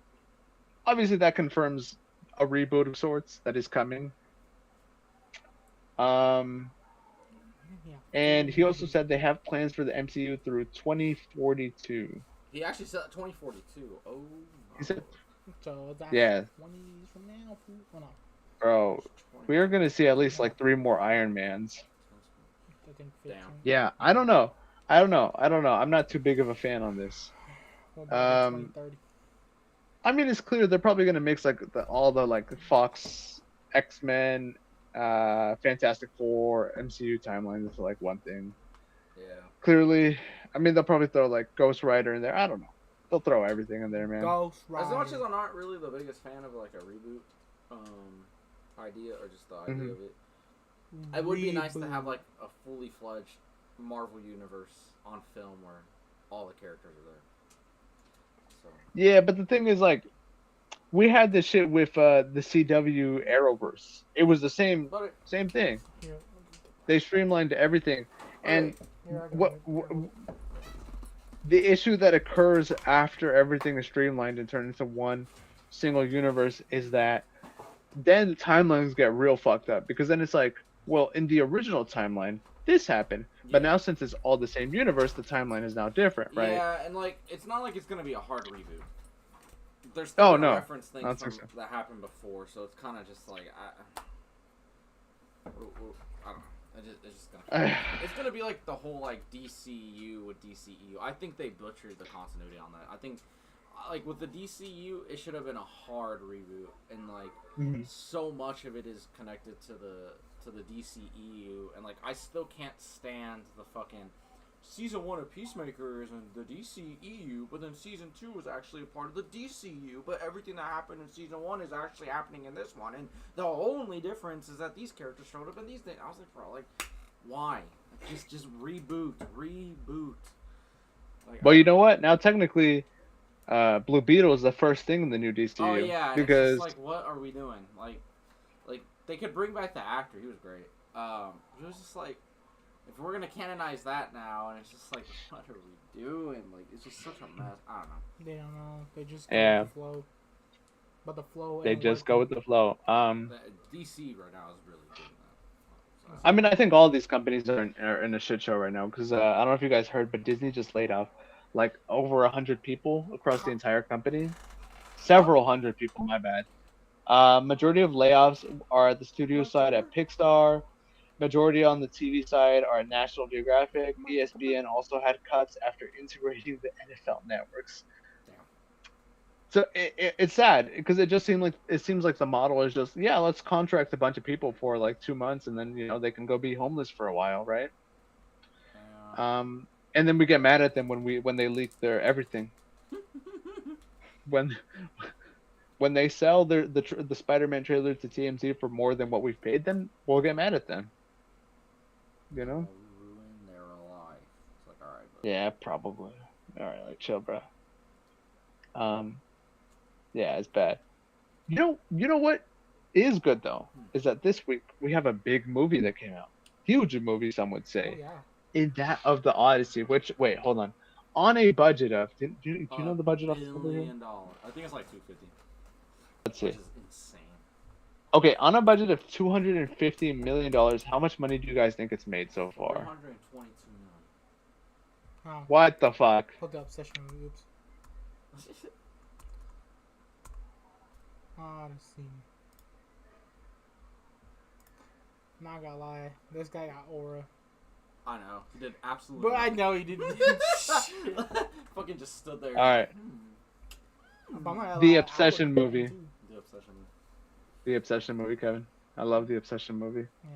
obviously, that confirms a reboot of sorts that is coming. And he also said they have plans for the MCU through 2042. He actually said 2042. Oh. He said, so that's 20 years from now. Oh, no. Bro, we are gonna see at least like 3 more Iron Mans. Damn. Yeah, I don't know. I'm not too big of a fan on this. I mean, it's clear they're probably gonna mix like all the like Fox, X-Men, Fantastic Four, MCU timelines into like one thing. Yeah. Clearly, I mean they'll probably throw like Ghost Rider in there. I don't know. They'll throw everything in there, man. Ghost Rider. As much as I'm not really the biggest fan of like a reboot idea or just the idea of it, it would be nice to have like a fully fledged Marvel universe on film where all the characters are there. So. Yeah, but the thing is like, we had this shit with the CW Arrowverse. It was the But same thing. Here, They streamlined everything, okay, and here I got what, it. the issue that occurs after everything is streamlined and turned into one single universe is that then the timelines get real fucked up because then it's like, well, in the original timeline, this happened, but yeah. now since it's all the same universe, the timeline is now different, right? Yeah, and like it's not like it's gonna be a hard reboot. They're still Oh gonna no, reference I things don't from think so. that happened before, so it's kind of just like I don't know. It's just gonna. It's gonna be like the whole like DCU with DCEU. I think they butchered the continuity on that. I think like with the DCU, it should have been a hard reboot, and like Mhm. so much of it is connected to the DCEU, and like I still can't stand the fucking season 1 of Peacemaker is in the DCEU, but then season 2 was actually a part of the DCU, but everything that happened in season 1 is actually happening in this one, and the only difference is that these characters showed up in these things. I was like, bro, like, why? Like, just reboot. Like, Well, you know what? Now technically, Blue Beetle is the first thing in the new DCU oh yeah, and it's because just like, what are we doing? Like they could bring back the actor. He was great. It was just like, if we're gonna canonize that now, and it's just like, what are we doing? Like, it's just such a mess. I don't know. They don't know. They just go Yeah. with the flow. But the flow they ain't just go with working. the flow. The DC right now is really doing that. So, I mean, I think all these companies are in a shit show right now because I don't know if you guys heard, but Disney just laid off like over 100 people across the entire company. Several hundred people, my bad. Majority of layoffs are at the studio side at Pixar. Majority on the TV side are at National Geographic. ESPN also had cuts after integrating the NFL networks. damn. So it's sad because it seems like the model is just, yeah, let's contract a bunch of people for like 2 months and then they can go be homeless for a while, right? Yeah. And then we get mad at them when they leak their everything. When when they sell the Spider-Man trailer to TMZ for more than what we've paid them, we'll get mad at them. You know? Ruin their life. It's like, alright, but Yeah, probably. All right, like chill, bro. Yeah, it's bad. You know what is good though is that this week we have a big movie that came out. Huge movie, some would Oh say. yeah. In that of the Odyssey, which wait, hold on. On a budget of, do you know the budget off the top of your head? $1 billion. I think it's like 250, Let's which see. is insane. Okay, on a budget of $250 million, how much money do you guys think it's made so far? 422 million. Huh. What the fuck? Put the obsession loops. Odyssey. Not gonna lie, this guy got aura. I know. He did absolutely But I nothing. know he didn't. Fucking just stood there. All right, But I'm not gonna The lie, I Obsession would- movie. The obsession. the Obsession movie, Kevin. I love the Obsession movie. Yeah.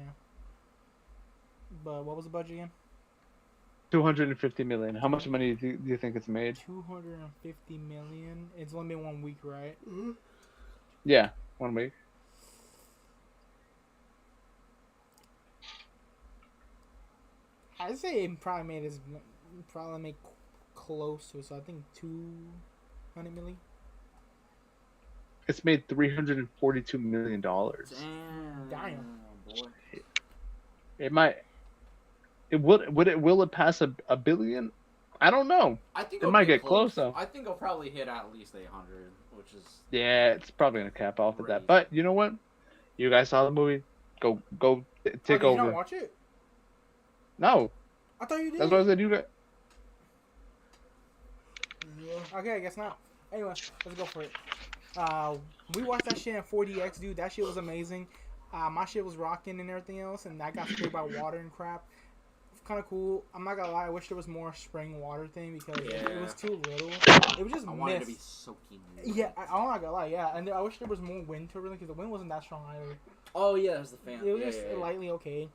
But what was the budget again? 250 million. How much money do you think it's made? 250 million. It's only been 1 week, right? Yeah, 1 week. I'd say it probably made close to it. So I think 200 million. It's made $342 million. Damn. Boy. It might. Will it pass a billion? I don't know. I think It it'll might get close, though. I think it'll probably hit at least 800, which is Yeah, it's probably gonna cap off at Crazy. that. But you know what? You guys saw the movie. Go take Did you over. not watch it? No, I thought you did. that's what I said. You guys. Okay, I guess not. Anyway, let's go for it. We watched that shit in 4DX, dude. That shit was amazing. My shit was rocking and everything else, and I got sprayed by water and crap. Kind of cool. I'm not gonna lie. I wish there was more spring water thing because it was too little. It was just I wanted to be mist. soaking. Yeah, I'm not gonna lie. Yeah, and I wish there was more wind to it because the wind wasn't that strong either. Oh yeah, that's the fan. It was yeah, just yeah, yeah. lightly okay.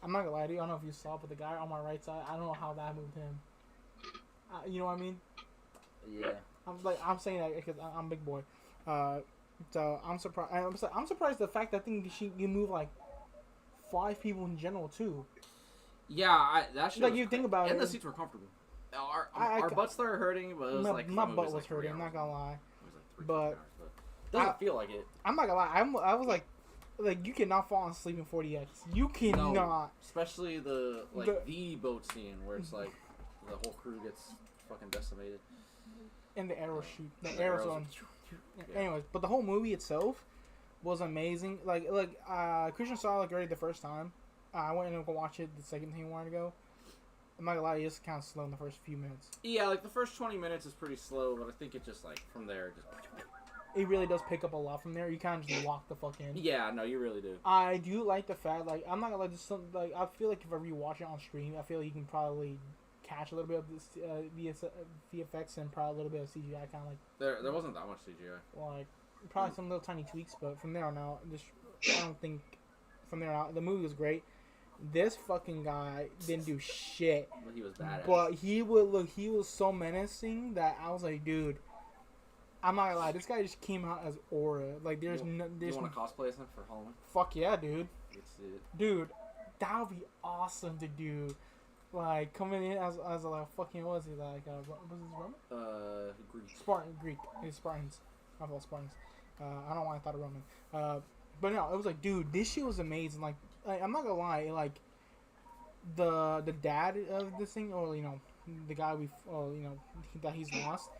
I'm not gonna lie to you. I don't know if you saw, but the guy on my right side, I don't know how that moved him. You know what I mean? Yeah. I'm saying that because I'm a big boy. So I'm surprised. I'm surprised the fact that you move like 5 people in general too. Yeah, that shit Like, was you think cra- about and it- the seats were comfortable. Our I butts started hurting, but it was like My the movie butt was was like 3 hurting. I'm not hours gonna long. lie. It was like 3 But- hours, doesn't feel like it. I'm not gonna lie. I was like you cannot fall asleep in 40X. You cannot. No, especially the boat scene where it's like the whole crew gets fucking decimated. And the arrow shoot. The arrows on. Yeah. Anyways, but the whole movie itself was amazing. Christian saw it already the first time. I went and go watch it the second time I wanted to go. I'm not gonna lie, it's kind of slow in the first few minutes. Yeah, like the first 20 minutes is pretty slow, but I think it just from there it really does pick up a lot from there. You kind of just lock the fuck in. Yeah, no, you really do. I do like the fact, I'm not gonna lie, I feel like if I rewatch it on stream, I feel like you can probably catch a little bit of this VFX and probably a little bit of CGI, kind of like. There wasn't that much CGI. Like probably some little tiny tweaks, but from there on out, I don't think from there on out the movie was great. This fucking guy didn't do shit. But he was badass. But he was so menacing that I was like, dude, I'm not gonna lie, this guy just came out as aura. Like, there's you want to cosplay as him for Halloween? Fuck yeah, dude. Let's see it. Dude, that would be awesome to do. Like, coming in as like, fucking, what was he, like, what was his Roman? Greek. Greek. He's Spartans. I thought Spartans. I don't know why I thought of Roman. But no, it was like, dude, this shit was amazing. Like, I'm not gonna lie, like, the dad of this thing, or, the guy that he's lost,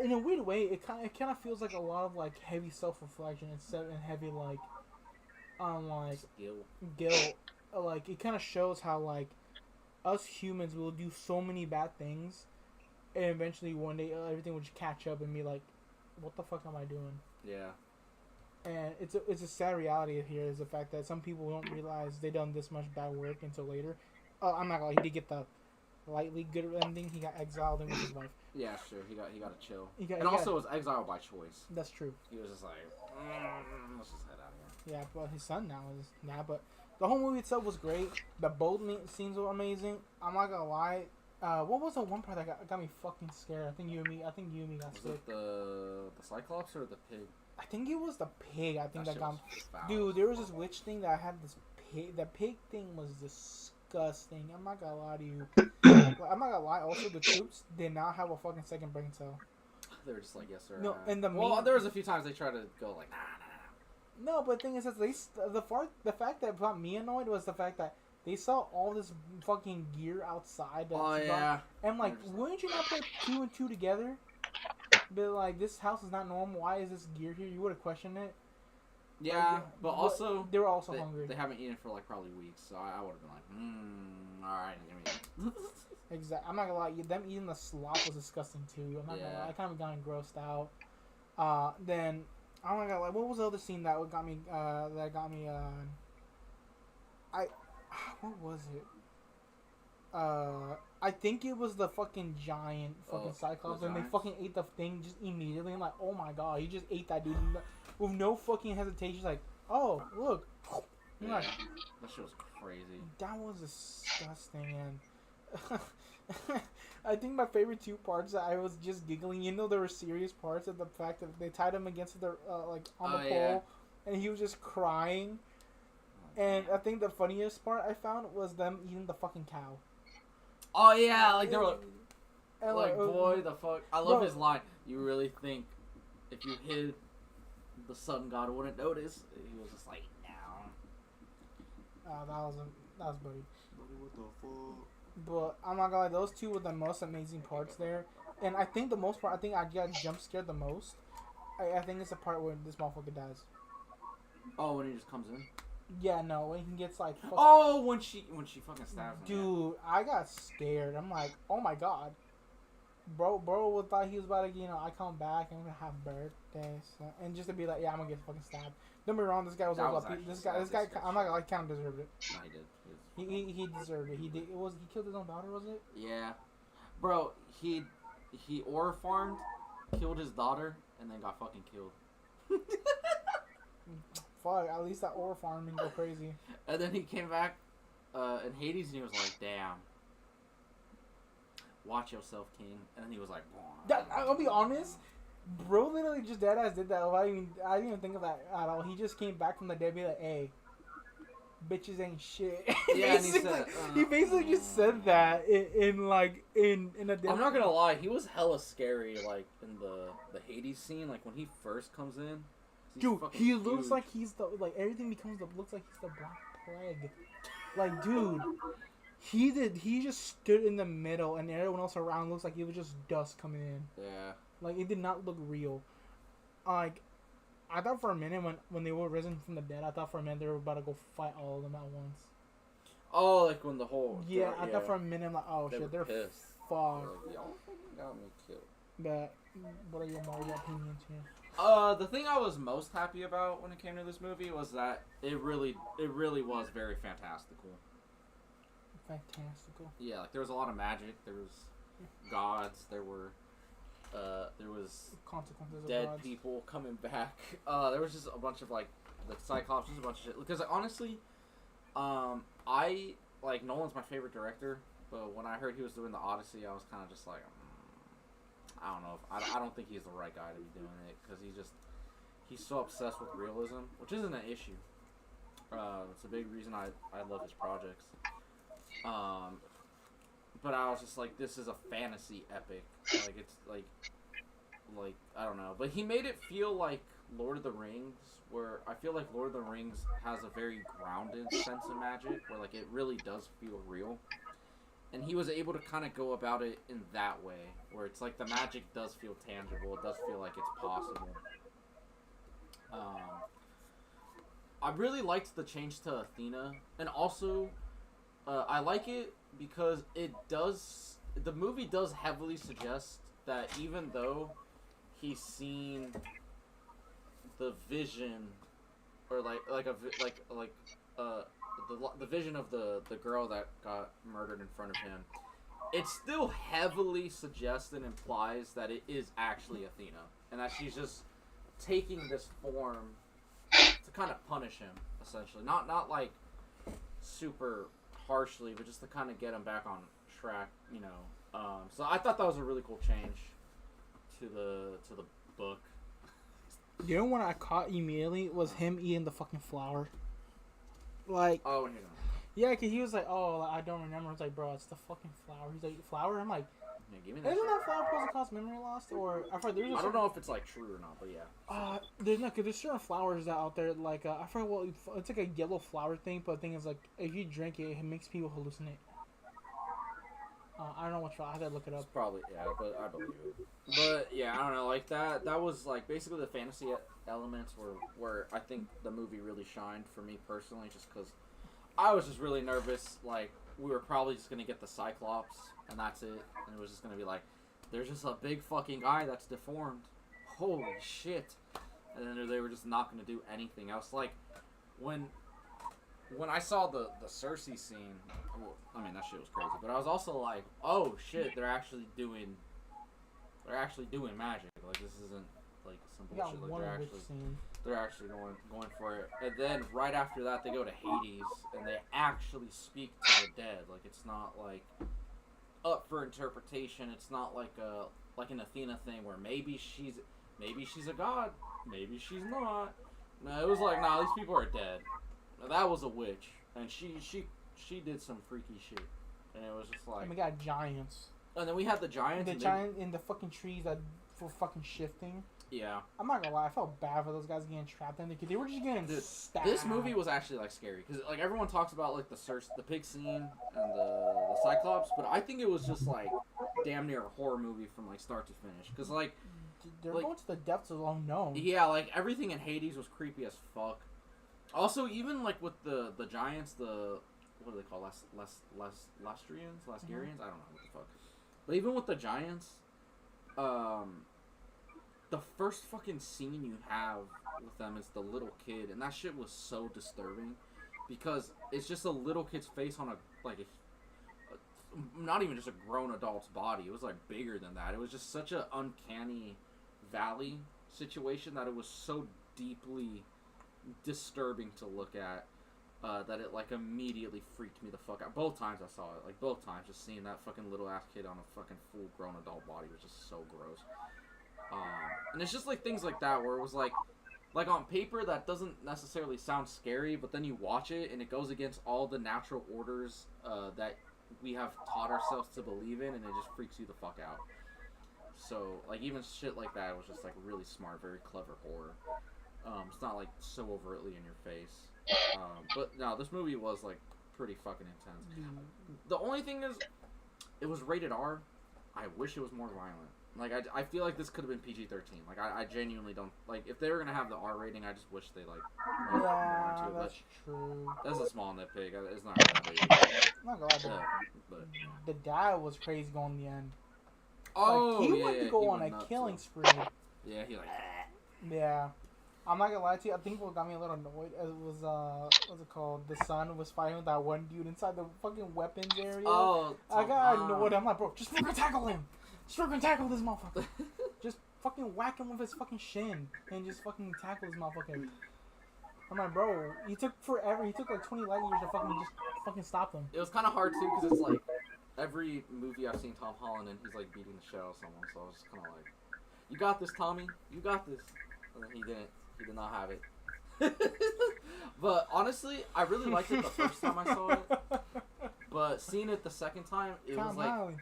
in a weird way, it kind of feels like a lot of, like, heavy self-reflection and heavy, like, guilt. Like, it kind of shows how, like, us humans will do so many bad things, and eventually one day everything will just catch up and be like, what the fuck am I doing? Yeah. And it's a sad reality here is the fact that some people don't realize they done this much bad work until later. I'm not gonna lie, he did get the lightly good ending. He got exiled in with his wife. Yeah, sure. He got to chill. Also was exiled by choice. That's true. He was just like, let's just head out here. Yeah, but his son now is but the whole movie itself was great. The boat scenes were amazing. I'm not gonna lie. What was the one part that got me fucking scared? I think you and me got scared. Was it the Cyclops or the pig? I think it was the pig. I think that got me. Foul. Dude, there was this witch thing that had this pig. The pig thing was disgusting. I'm not gonna lie to you. I'm not gonna lie. Also, the troops did not have a fucking second brain cell. They were just like, yes sir. No, and there was a few times they tried to go like, nah. No, but the thing is, the fact that got me annoyed was the fact that they saw all this fucking gear outside. Yeah. And like, wouldn't you not put 2 and 2 together? But like, this house is not normal. Why is this gear here? You would have questioned it. Yeah, but also they were also hungry. They haven't eaten for like probably weeks, so I would have been like, all right, give me. Exactly. I'm not gonna lie. Them eating the slop was disgusting too. I'm not gonna lie. I kind of got grossed out. Then I'm not gonna lie. What was the other scene that got me? What was it? I think it was the fucking giant fucking Cyclops, and they fucking ate the thing just immediately. I'm like, oh my god, he just ate that dude with no fucking hesitation. Like, oh look, yeah, like, that shit was crazy. That was disgusting, and I think my favorite 2 parts that I was just giggling. There were serious parts of the fact that they tied him against the on the pole, and he was just crying. And I think the funniest part I found was them eating the fucking cow. Oh yeah, like they were like boy, the fuck. I love his line. You really think if you hid, the sun god wouldn't notice? He was just like, no. That was buddy. What the fuck? But I'm not gonna lie, those 2 were the most amazing parts there. And I think the most part, I think I got jump scared the most. I think it's the part where this motherfucker dies. Oh, when he just comes in. Yeah, no, when he gets like. When she fucking stabs him. Dude, I got scared. I'm like, oh my god, bro thought he was about to, I come back and I'm gonna have birthdays, and just to be like, yeah, I'm gonna get fucking stabbed. Don't be wrong, this guy was this guy. I'm not like kind of deserved it. No, he did. He deserved it. He did. He killed his own daughter, was it? Yeah, bro. He ore farmed, killed his daughter, and then got fucking killed. Fuck, at least that ore farm didn't go crazy. And then he came back in Hades and he was like, damn. Watch yourself, King. And then he was like, I'll be honest, bro literally just deadass did that. I didn't even think of that at all. He just came back from the dead, be like, hey, bitches ain't shit. Yeah, and he basically just said that in a dead. I'm not gonna lie, he was hella scary, like, in the Hades scene, like, when he first comes in. Dude, fucking he looks huge. like he's the like everything looks like he's the Black Plague. Like, dude, he just stood in the middle, and everyone else around looks like it was just dust coming in. Yeah. Like, it did not look real. Like, I thought for a minute when they were risen from the dead, I thought for a minute they were about to go fight all of them at once. Oh, like when the whole. Yeah, I thought for a minute, I'm like, oh they shit, they're pissed. fucked. Like, y'all fucking got me killed. But what are your Mario opinions here? The thing I was most happy about when it came to this movie was that it really was very fantastical. Fantastical. Yeah, like there was a lot of magic. There was gods. There was Consequences dead of gods. people coming back. There was just a bunch of like the Cyclops, just a bunch of shit. Because like, honestly, I like Nolan's my favorite director, but when I heard he was doing the Odyssey, I was kind of just like, I don't know. I don't think he's the right guy to be doing it because he's so obsessed with realism, which isn't an issue. It's a big reason I love his projects. But I was just like, this is a fantasy epic. Like it's like I don't know. But he made it feel like Lord of the Rings, where I feel like Lord of the Rings has a very grounded sense of magic, where like it really does feel real. And he was able to kind of go about it in that way, where it's like the magic does feel tangible. It does feel like it's possible. I really liked the change to Athena, and also I like it because the movie does heavily suggest that even though he's seen the vision, or the vision of the girl that got murdered in front of him, it still heavily suggests and implies that it is actually Athena, and that she's just taking this form to kind of punish him, essentially. Not like super harshly, but just to kind of get him back on track, you know. So I thought that was a really cool change to the book. You know what I caught immediately was him eating the fucking flower. Like, oh, when you're done. Yeah, cause he was like, oh, I don't remember. I was like, bro, it's the fucking flower. He's like, flower? I'm like, Yeah, give me that isn't shit. that flower supposed to cause memory loss? Or I forgot. I don't know if it's like true or not, but yeah. There's no, cause there's certain flowers that out there like I forgot what it's like a yellow flower thing, but the thing is like if you drink it, it makes people hallucinate. I don't know what flower. I had to look it up. It's probably, yeah, but I believe it. But yeah, I don't know, like that was like basically the fantasy elements where I think the movie really shined for me personally, just because I was just really nervous. Like we were probably just gonna get the Cyclops and that's it, and it was just gonna be like, there's just a big fucking guy that's deformed. Holy shit! And then they were just not gonna do anything else. Like when I saw the Cersei scene, well, I mean that shit was crazy. But I was also like, oh shit, they're actually doing magic. Like this isn't like some We got bullshit. Like one witch scene. they're actually going for it. And then right after that, they go to Hades and they actually speak to the dead. Like it's not like up for interpretation. It's not like an Athena thing where maybe she's a god, maybe she's not. No, it was like, nah, these people are dead. That was a witch, and she did some freaky shit, and it was just like. And we got giants. And then we had the giants. The giant in the fucking trees that were fucking shifting. Yeah. I'm not gonna lie, I felt bad for those guys getting trapped in there because they were just getting stabbed. This movie was actually like scary because like everyone talks about like the pig scene and the Cyclops, but I think it was just like damn near a horror movie from like start to finish because like they're like, going to the depths of the unknown. Yeah, like everything in Hades was creepy as fuck. Also, even like with the giants, what do they call Lastrians? I don't know what the fuck. But even with the giants, the first fucking scene you have with them is the little kid, and that shit was so disturbing because it's just a little kid's face on not even just a grown adult's body. It was like bigger than that. It was just such an uncanny valley situation that it was so deeply disturbing to look at that it like immediately freaked me the fuck out. Both times I saw it, like both times, just seeing that fucking little ass kid on a fucking full grown adult body was just so gross. And it's just like things like that where it was like on paper that doesn't necessarily sound scary, but then you watch it and it goes against all the natural orders that we have taught ourselves to believe in, and it just freaks you the fuck out. So like even shit like that was just like really smart, very clever horror. It's not like so overtly in your face. But no, this movie was like pretty fucking intense. The only thing is, it was rated R. I wish it was more violent. Like I feel like this could have been PG-13. Like I genuinely don't like if they were gonna have the R rating. I just wish they like. Yeah, that's true. That's a small nitpick. It's not really that big. I'm not gonna lie, But the dad was crazy going the end. oh, like, he went to go on a killing spree. Yeah, he like. Yeah. I'm not gonna lie to you. I think what got me a little annoyed it was what's it called? The son was fighting with that one dude inside the fucking weapons area. Oh, I got annoyed. I'm like, bro, just fucking tackle him. Just fucking tackle this motherfucker. Just fucking whack him with his fucking shin and just fucking tackle this motherfucker. I'm like, bro, he took forever. He took like 20 light years to fucking stop him. It was kind of hard too because it's like every movie I've seen Tom Holland in, he's like beating the shit out of someone. So I was just kind of like, "You got this, Tommy. You got this." And then he didn't. He did not have it. But honestly, I really liked it the first time I saw it. But seeing it the second time, it was like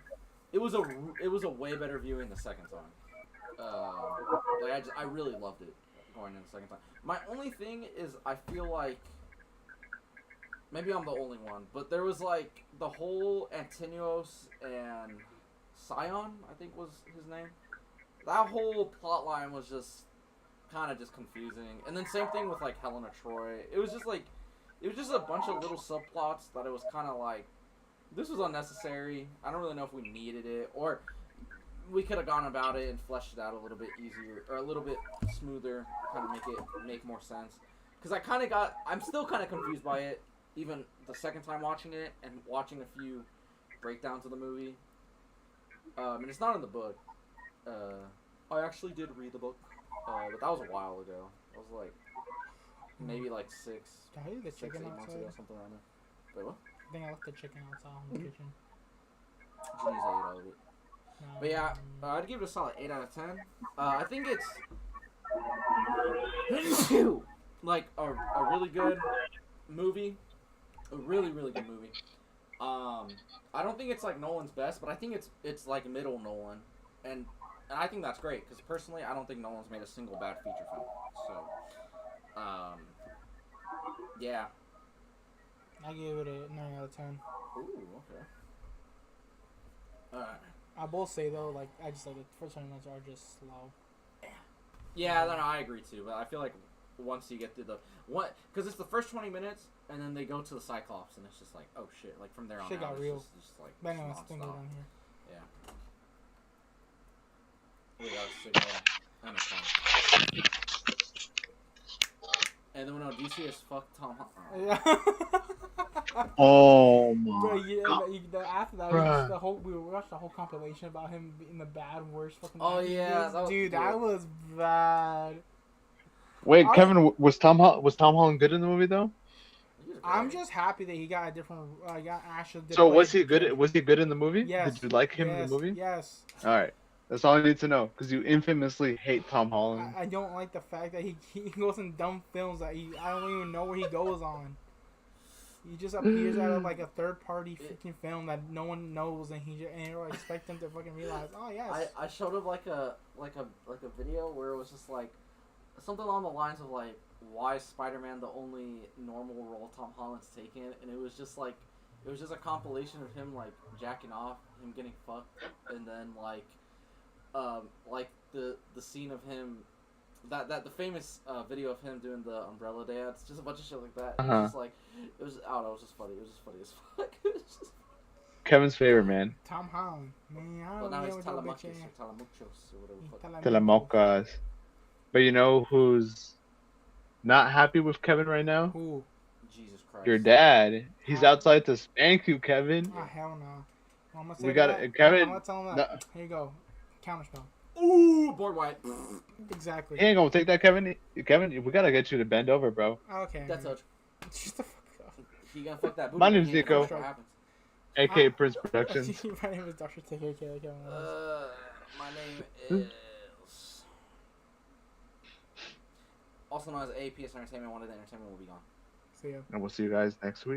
it was a way better viewing the second time. Like I really loved it going in the second time. My only thing is I feel like maybe I'm the only one, but there was like the whole Antinios and Scion, I think was his name. That whole plot line was just kind of just confusing. And then same thing with like Helena Troy. It was just a bunch of little subplots that it was kind of like this was unnecessary. I don't really know if we needed it or we could have gone about it and fleshed it out a little bit easier or a little bit smoother, kind of make more sense. Because I'm still kind of confused by it, even the second time watching it and watching a few breakdowns of the movie. And it's not in the book. I actually did read the book, but that was a while ago. It was like maybe like 6, 8 months ago, something around there. Wait, what? I think I left the chicken outside in the kitchen. Jeez, I ate all of it. But yeah, I'd give it a solid 8 out of 10. I think it's like a really good movie, a really really good movie. I don't think it's like Nolan's best, but I think it's like middle Nolan, and I think that's great because personally I don't think Nolan's made a single bad feature film. So, yeah. I gave it a 9 out of 10. Ooh, okay. Alright. I will say though, like I just like the first 20 minutes are just slow. Yeah, no, I agree too. But I feel like once you get through because it's the first 20 minutes, and then they go to the Cyclops, and it's just like, oh shit! Like from there on shit out, got real. It's just like but anyways, thing down here. Yeah. We got a signal and a phone. And then when DC is fuck Tom Holland. Yeah. Oh my. Bro, yeah, after that, we watched the whole compilation about him being the bad, worst fucking. Oh yeah, that was bad. Wait, Kevin, was Tom Holland good in the movie though? I'm just happy that he got a different. Got Asher. So was he good? Was he good in the movie? Yes. Did you like him in the movie? Yes. All right, that's all I need to know because you infamously hate Tom Holland. I don't like the fact that he goes in dumb films that I don't even know where he goes on. He just appears out of like a third party freaking film that no one knows, and I expect them to fucking realize. Oh yes. I showed him like a video where it was just like something along the lines of like, why is Spider-Man the only normal role Tom Holland's taken? And it was just a compilation of him like jacking off, him getting fucked, and then like the scene of him that the famous video of him doing the umbrella dance, just a bunch of shit like that. It was just like it was I don't know, it was just funny. It was just funny as fuck. It was just Kevin's favorite man. Tom Holland. Man, I don't now he's know Telemuchos or whatever. Telemocas. But you know who's not happy with Kevin right now? Who? Jesus Christ. Your dad. He's outside to spank you, Kevin. Oh hell no. I'm gonna say We got it, Kevin. I'm gonna tell him that. Here you go. Counterspell. Ooh, board white. Exactly. He ain't gonna take that, Kevin. Kevin, we gotta get you to bend over, bro. Okay. That's touch. Shut the fuck up. He gonna fuck that booty. My name's Neco. What happens? A.K.A. Prince Productions. My name is Dr. Tick, a.k.a. My name is also known as APS Entertainment. One of the entertainment will be gone. See ya. And we'll see you guys next week.